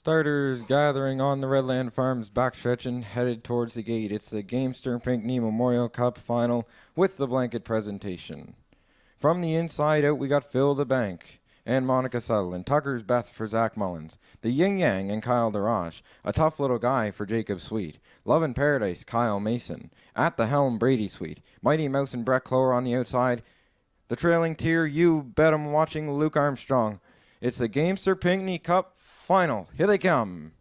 Starters gathering on the Redland Farms backstretch and headed towards the gate. It's the Gamester Pinckney Memorial Cup final with the blanket presentation. From the inside out, we got Phil the Bank and Monica Sutherland. Tucker's Best for Zach Mullins. The Yin Yang and Kyle DeRoche. A Tough Little Guy for Jacob Sweet. Love in Paradise, Kyle Mason. At the Helm, Brady Sweet. Mighty Mouse and Brett Clower on the outside. The trailing tier, You Bet 'Em watching Luke Armstrong. It's the Gamester Pinckney Cup final. Here they come.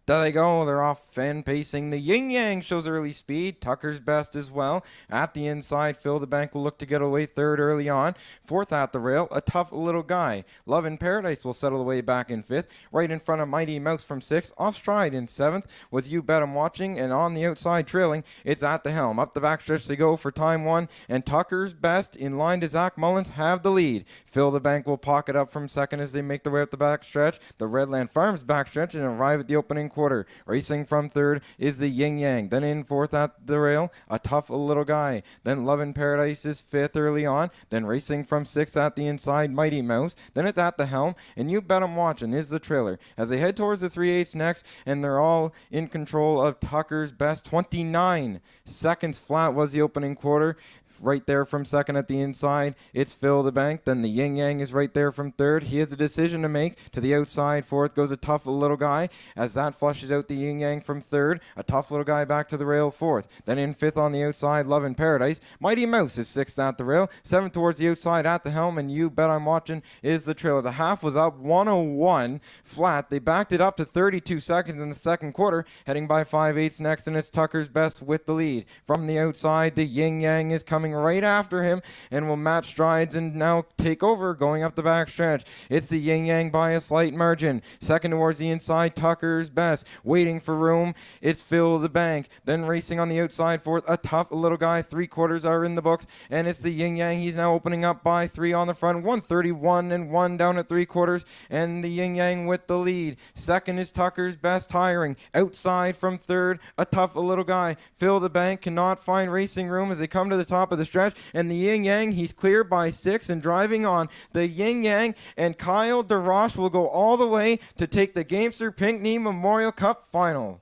There they go. They're off and pacing. The Yin Yang shows early speed. Tucker's Best as well. At the inside, Phil the Bank will look to get away third early on. Fourth at the rail, A Tough Little Guy. Love in Paradise will settle away back in fifth. Right in front of Mighty Mouse from sixth. Off stride in seventh was You Bet 'Em watching. And on the outside trailing, it's At the Helm. Up the backstretch they go for time one. And Tucker's Best in line to Zach Mullins have the lead. Phil the Bank will pocket up from second as they make their way up the backstretch. The Redland Farms backstretch and arrive at the opening quarter. Racing from third is the Yin Yang. Then in fourth at the rail, A Tough Little Guy. Then Love in Paradise is fifth early on. Then racing from sixth at the inside, Mighty Mouse. Then it's At the Helm, and You Bet 'Em watching is the trailer. As they head towards the 3/8 next, and they're all in control of Tucker's Best. 29 seconds flat was the opening quarter. Right there from second at the inside, it's Phil the Bank. Then the Yin Yang is right there from third. He has a decision to make. To the outside, fourth goes A Tough Little Guy. As that flushes out the Yin Yang from third, A Tough Little Guy back to the rail fourth. Then in fifth on the outside, Love in Paradise. Mighty Mouse is sixth at the rail. Seventh towards the outside at the helm, and You Bet I'm Watching is the trailer. The half was up 101 flat. They backed it up to 32 seconds in the second quarter, heading by 5/8 next, and it's Tucker's Best with the lead. From the outside, the Yin Yang is coming right after him and will match strides and now take over going up the back stretch. It's the Yin Yang by a slight margin. Second towards the inside, Tucker's Best. Waiting for room, it's Phil the Bank. Then racing on the outside fourth, A Tough Little Guy. 3/4 are in the books, and it's the Yin Yang. He's now opening up by 3 on the front. 131 and 1 down at 3/4, and the Yin Yang with the lead. Second is Tucker's Best tiring. Outside from third, A Tough Little Guy. Phil the Bank cannot find racing room as they come to the top of the stretch, and the Yin Yang, he's clear by 6 and driving on. The Yin Yang and Kyle DeRoche will go all the way to take the Gamester Pinckney Memorial Cup final.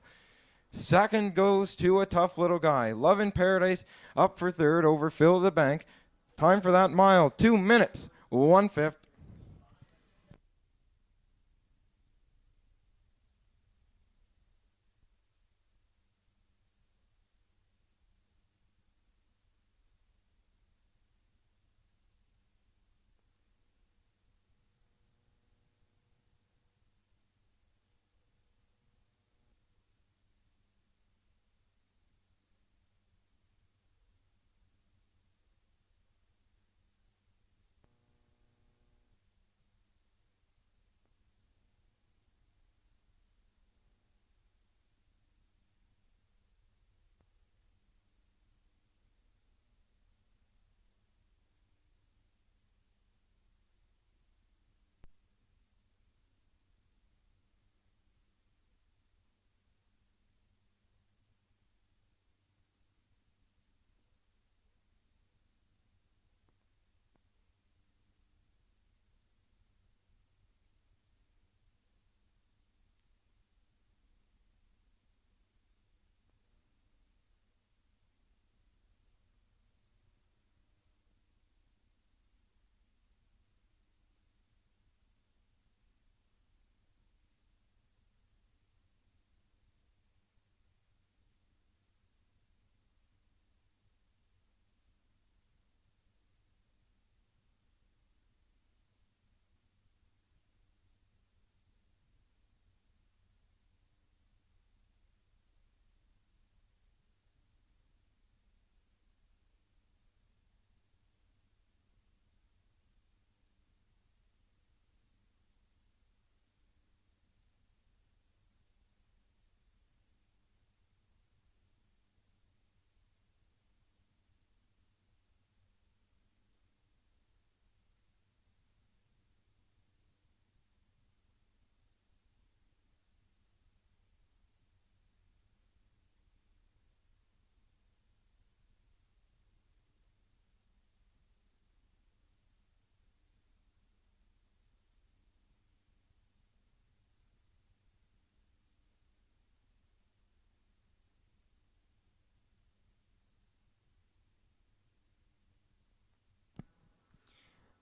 Second goes to A Tough Little Guy. Love in Paradise up for third over Phil the Bank. Time for that mile, 2 minutes, 1/5.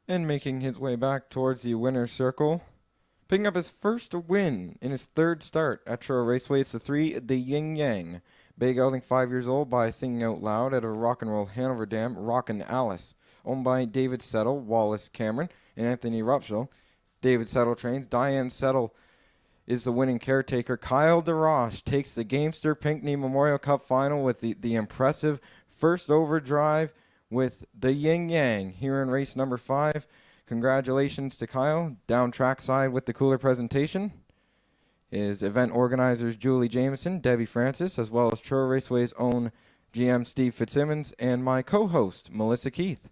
And making his way back towards the winner's circle, picking up his first win in his third start at Truro Raceway, it's the 3, the Yin Yang. Bay Gelding, 5 years old, by Thinking Out Loud out of Rock and Roll Hanover Dam, Rockin' Alice. Owned by David Settle, Wallace Cameron, and Anthony Rupshall. David Settle trains. Diane Settle is the winning caretaker. Kyle DeRoche takes the Gamester Pinckney Memorial Cup final with the impressive first overdrive with the Yin Yang here in race number 5. Congratulations to Kyle. Down trackside with the cooler presentation is event organizers Julie Jameson, Debbie Francis, as well as Truro Raceway's own GM Steve Fitzsimmons, and my co-host Melissa Keith.